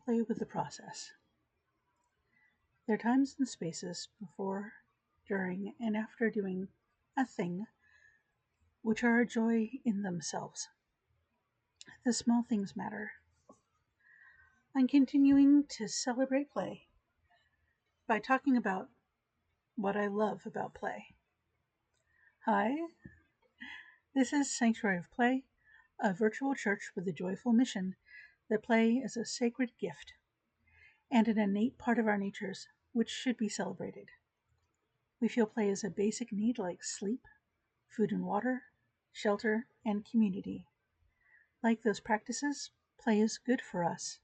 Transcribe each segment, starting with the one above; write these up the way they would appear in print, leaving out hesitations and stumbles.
play with the process. There are times and spaces before, during, and after doing a thing which are a joy in themselves. The small things matter. I'm continuing to celebrate play by talking about what I love about play. Hi, this is Sanctuary of Play, a virtual church with a joyful mission that play is a sacred gift and an innate part of our natures which should be celebrated. We feel play is a basic need like sleep, food and water, shelter, and community. Like those practices, play is good for us,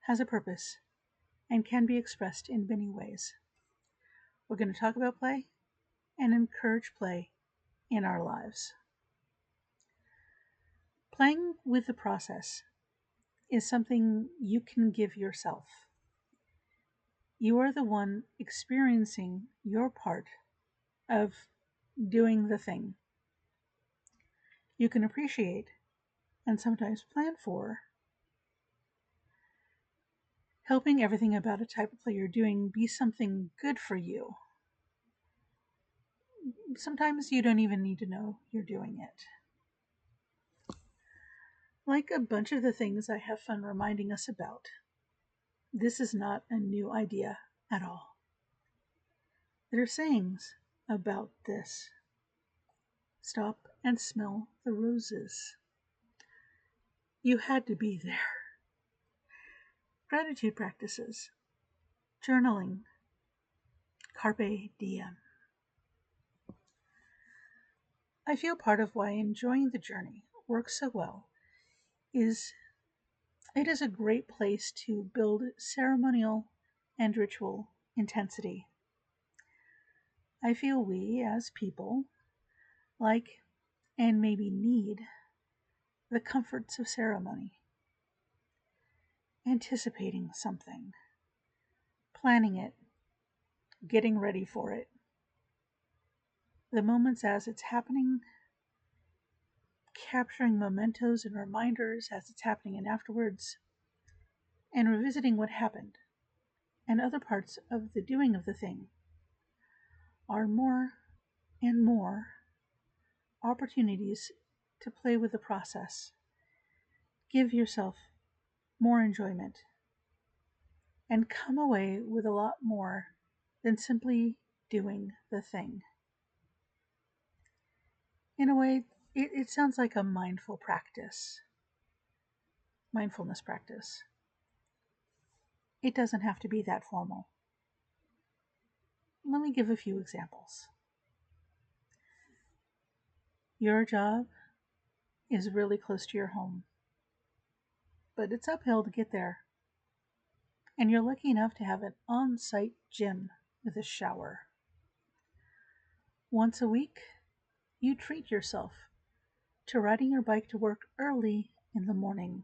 has a purpose, and can be expressed in many ways. We're going to talk about play and encourage play in our lives. Playing with the process is something you can give yourself. You are the one experiencing your part of doing the thing. You can appreciate and sometimes plan for helping everything about a type of play you're doing be something good for you. Sometimes you don't even need to know you're doing it. Like a bunch of the things I have fun reminding us about, this is not a new idea at all. There are sayings about this. Stop and smell the roses. You had to be there. Gratitude practices, journaling, carpe diem. I feel part of why enjoying the journey works so well is it is a great place to build ceremonial and ritual intensity. I feel we, as people, like and maybe need the comforts of ceremony, anticipating something, planning it, getting ready for it, the moments as it's happening, capturing mementos and reminders as it's happening and afterwards, and revisiting what happened, and other parts of the doing of the thing are more and more opportunities to play with the process, give yourself more enjoyment, and come away with a lot more than simply doing the thing. In a way, it sounds like a mindfulness practice. It doesn't have to be that formal. Let me give a few examples. Your job is really close to your home, but it's uphill to get there. And you're lucky enough to have an on-site gym with a shower. Once a week, you treat yourself to riding your bike to work early in the morning.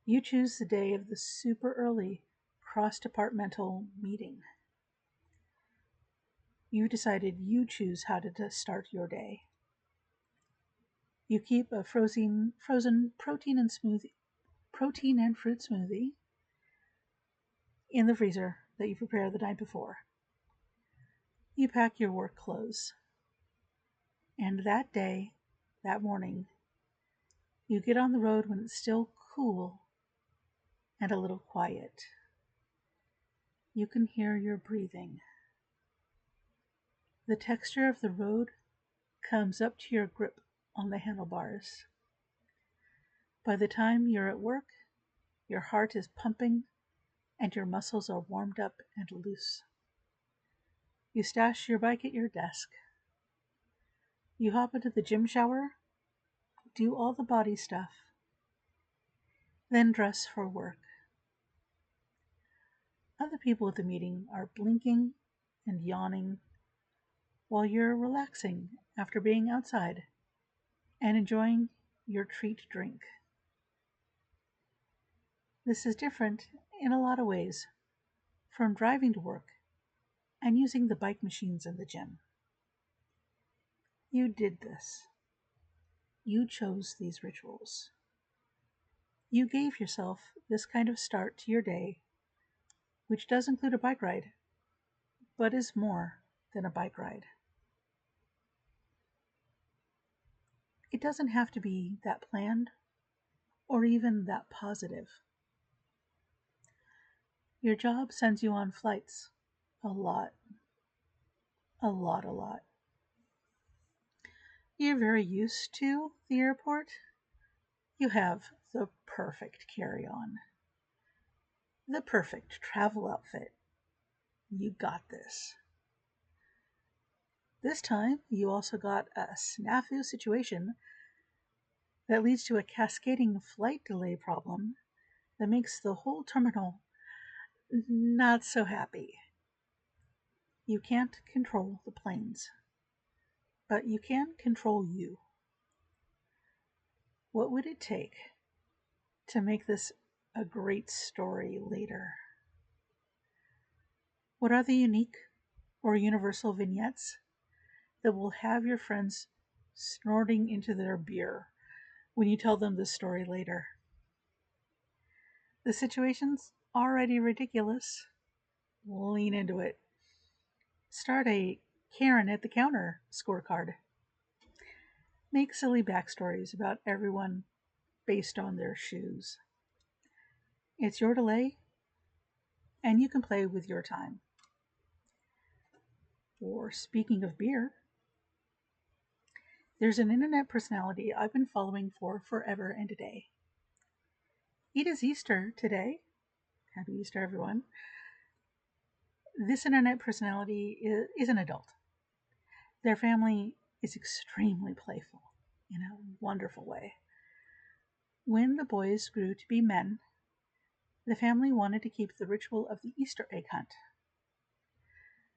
You choose the day of the super early cross-departmental meeting. You decided you choose how to start your day. You keep a frozen protein and fruit smoothie in the freezer that you prepare the night before. You pack your work clothes. And that day, that morning, you get on the road when it's still cool and a little quiet. You can hear your breathing. The texture of the road comes up to your grip on the handlebars. By the time you're at work, your heart is pumping and your muscles are warmed up and loose. You stash your bike at your desk. You hop into the gym shower, do all the body stuff, then dress for work. Other people at the meeting are blinking and yawning while you're relaxing after being outside and enjoying your treat drink. This is different in a lot of ways from driving to work and using the bike machines in the gym. You did this. You chose these rituals. You gave yourself this kind of start to your day, which does include a bike ride, but is more than a bike ride. It doesn't have to be that planned or even that positive. Your job sends you on flights a lot, a lot, a lot. You're very used to the airport. You have the perfect carry on, the perfect travel outfit. You got this. This time, you also got a snafu situation that leads to a cascading flight delay problem that makes the whole terminal not so happy. You can't control the planes, but you can control you. What would it take to make this a great story later? What are the unique or universal vignettes that will have your friends snorting into their beer when you tell them this story later? The situation's already ridiculous. Lean into it. Start a Karen at the counter scorecard. Make silly backstories about everyone based on their shoes. It's your delay, and you can play with your time. Or speaking of beer, there's an internet personality I've been following for forever and a day. It is Easter today. Happy Easter, everyone. This internet personality is an adult. Their family is extremely playful in a wonderful way. When the boys grew to be men, the family wanted to keep the ritual of the Easter egg hunt.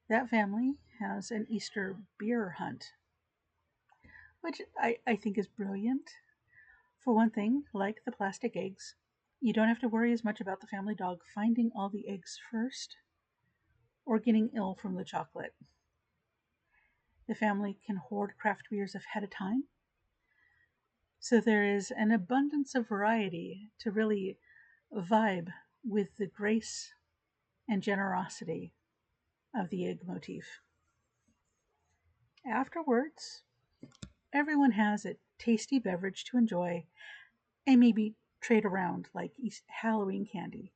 That family has an Easter beer hunt, which I think is brilliant. For one thing, like the plastic eggs, you don't have to worry as much about the family dog finding all the eggs first or getting ill from the chocolate. The family can hoard craft beers ahead of time, so there is an abundance of variety to really vibe with the grace and generosity of the egg motif. Afterwards, everyone has a tasty beverage to enjoy and maybe trade around like Halloween candy.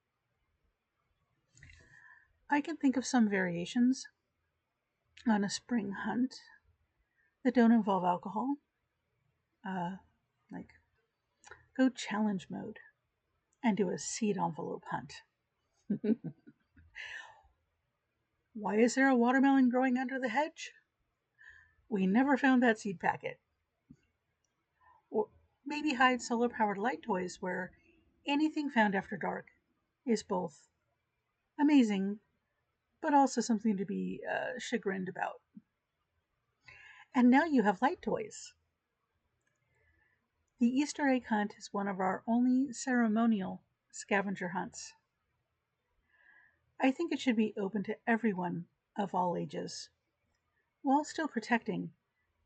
I can think of some variations on a spring hunt that don't involve alcohol, like go challenge mode and do a seed envelope hunt. Why is there a watermelon growing under the hedge? We never found that seed packet. Or maybe hide solar powered light toys where anything found after dark is both amazing but also something to be chagrined about. And now you have light toys. The Easter egg hunt is one of our only ceremonial scavenger hunts. I think it should be open to everyone of all ages, while still protecting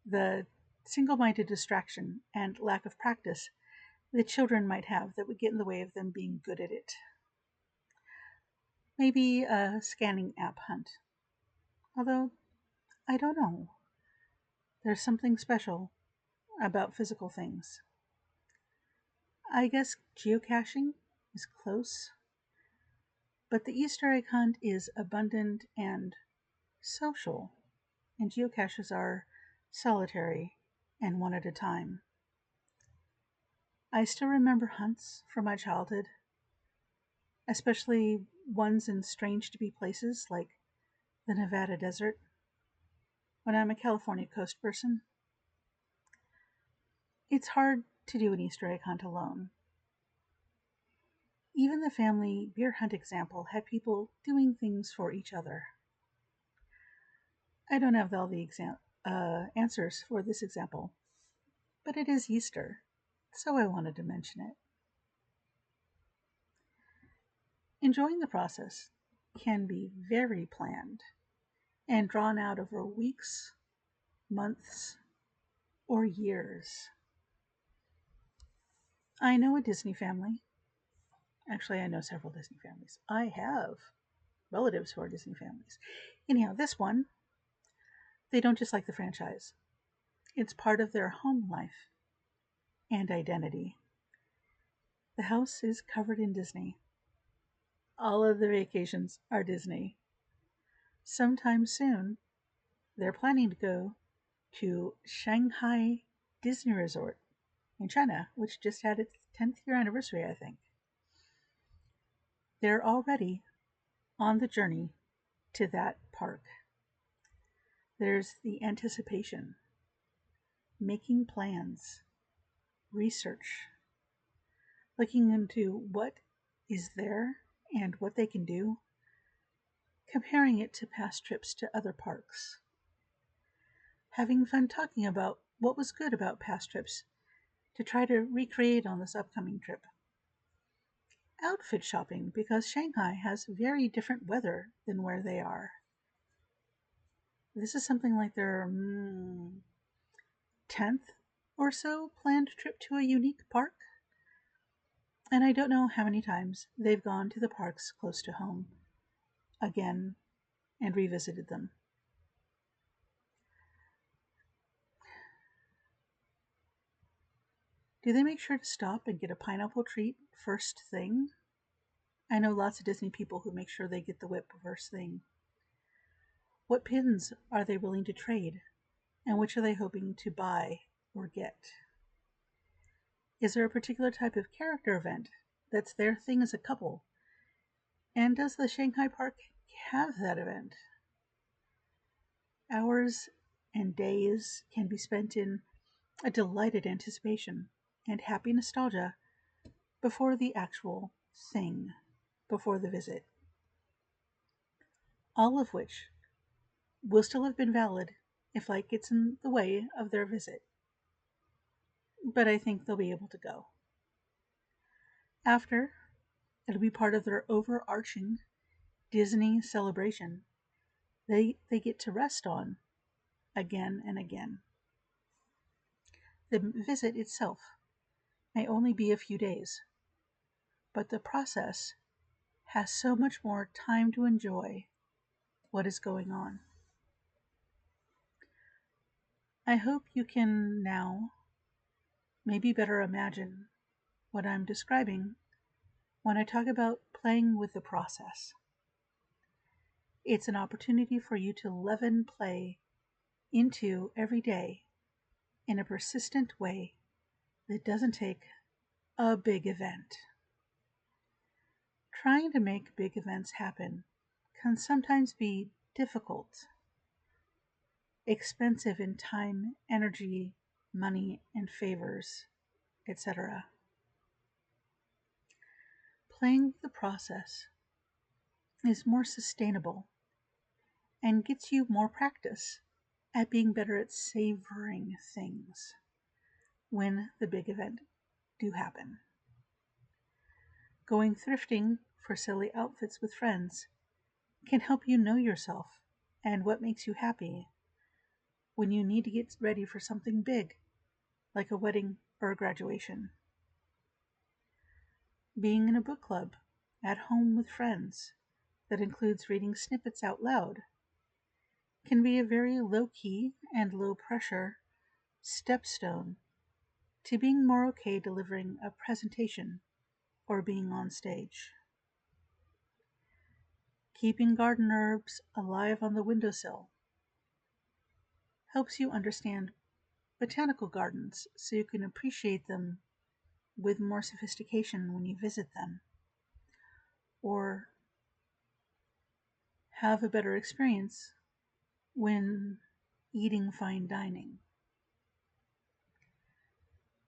the single minded distraction and lack of practice that children might have that would get in the way of them being good at it. Maybe a scanning app hunt. Although, I don't know. There's something special about physical things. I guess geocaching is close, but the Easter egg hunt is abundant and social, and geocaches are solitary and one at a time. I still remember hunts from my childhood, especially ones in strange to be places like the Nevada desert, when I'm a California coast person. It's hard to do an Easter egg hunt alone. Even the family beer hunt example had people doing things for each other. I don't have all the answers for this example, but it is Easter, so I wanted to mention it. Enjoying the process can be very planned and drawn out over weeks, months, or years. I know a Disney family Actually, I know several Disney families. I have relatives who are Disney families. Anyhow, this one, they don't just like the franchise. It's part of their home life and identity. The house is covered in Disney. All of the vacations are Disney. Sometime soon, they're planning to go to Shanghai Disney Resort in China, which just had its 10th year anniversary, I think. They're already on the journey to that park. There's the anticipation, making plans, research, looking into what is there and what they can do, comparing it to past trips to other parks, having fun talking about what was good about past trips to try to recreate on this upcoming trip. Outfit shopping because Shanghai has very different weather than where they are. This is something like their 10th or so planned trip to a unique park. And I don't know how many times they've gone to the parks close to home again and revisited them. Do they make sure to stop and get a pineapple treat first thing? I know lots of Disney people who make sure they get the whip first thing. What pins are they willing to trade? And which are they hoping to buy or get? Is there a particular type of character event that's their thing as a couple? And does the Shanghai park have that event? Hours and days can be spent in a delighted anticipation and happy nostalgia before the actual thing, before the visit. All of which will still have been valid if life gets in the way of their visit. But I think they'll be able to go. After, it'll be part of their overarching Disney celebration they get to rest on again and again. The visit itself may only be a few days, but the process has so much more time to enjoy what is going on. I hope you can now maybe better imagine what I'm describing when I talk about playing with the process. It's an opportunity for you to leaven play into every day in a persistent way that doesn't take a big event. Trying to make big events happen can sometimes be difficult, expensive in time, energy, money, and favors, etc. Playing the process is more sustainable and gets you more practice at being better at savoring things when the big event do happen. Going thrifting for silly outfits with friends can help you know yourself and what makes you happy when you need to get ready for something big, like a wedding or a graduation. Being in a book club at home with friends that includes reading snippets out loud can be a very low-key and low-pressure stepstone to being more okay delivering a presentation or being on stage. Keeping garden herbs alive on the windowsill helps you understand botanical gardens so you can appreciate them with more sophistication when you visit them, or have a better experience when eating fine dining.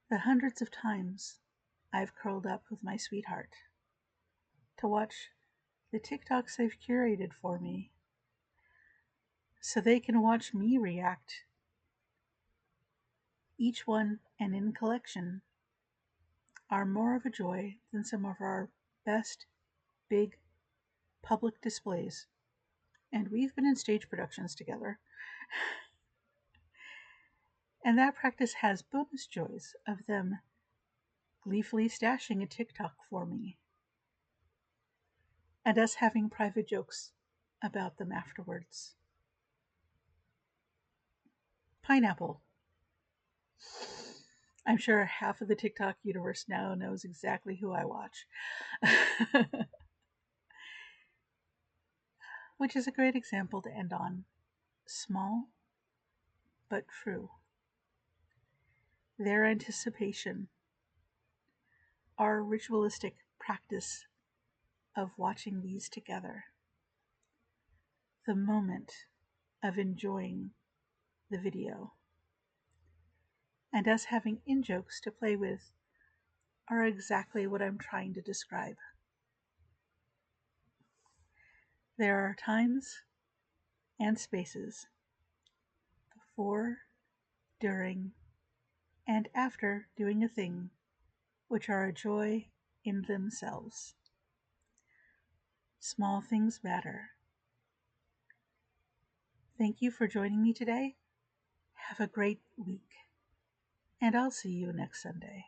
The hundreds of times I've curled up with my sweetheart to watch the TikToks they've curated for me so they can watch me react, each one and in collection, are more of a joy than some of our best big public displays. And we've been in stage productions together. And that practice has bonus joys of them gleefully stashing a TikTok for me and us having private jokes about them afterwards. Pineapple. I'm sure half of the TikTok universe now knows exactly who I watch. Which is a great example to end on. Small, but true. Their anticipation, our ritualistic practice of watching these together, the moment of enjoying the video, and us having in jokes to play with are exactly what I'm trying to describe. There are times and spaces before, during, and after doing a thing which are a joy in themselves. Small things matter. Thank you for joining me today. Have a great week, and I'll see you next Sunday.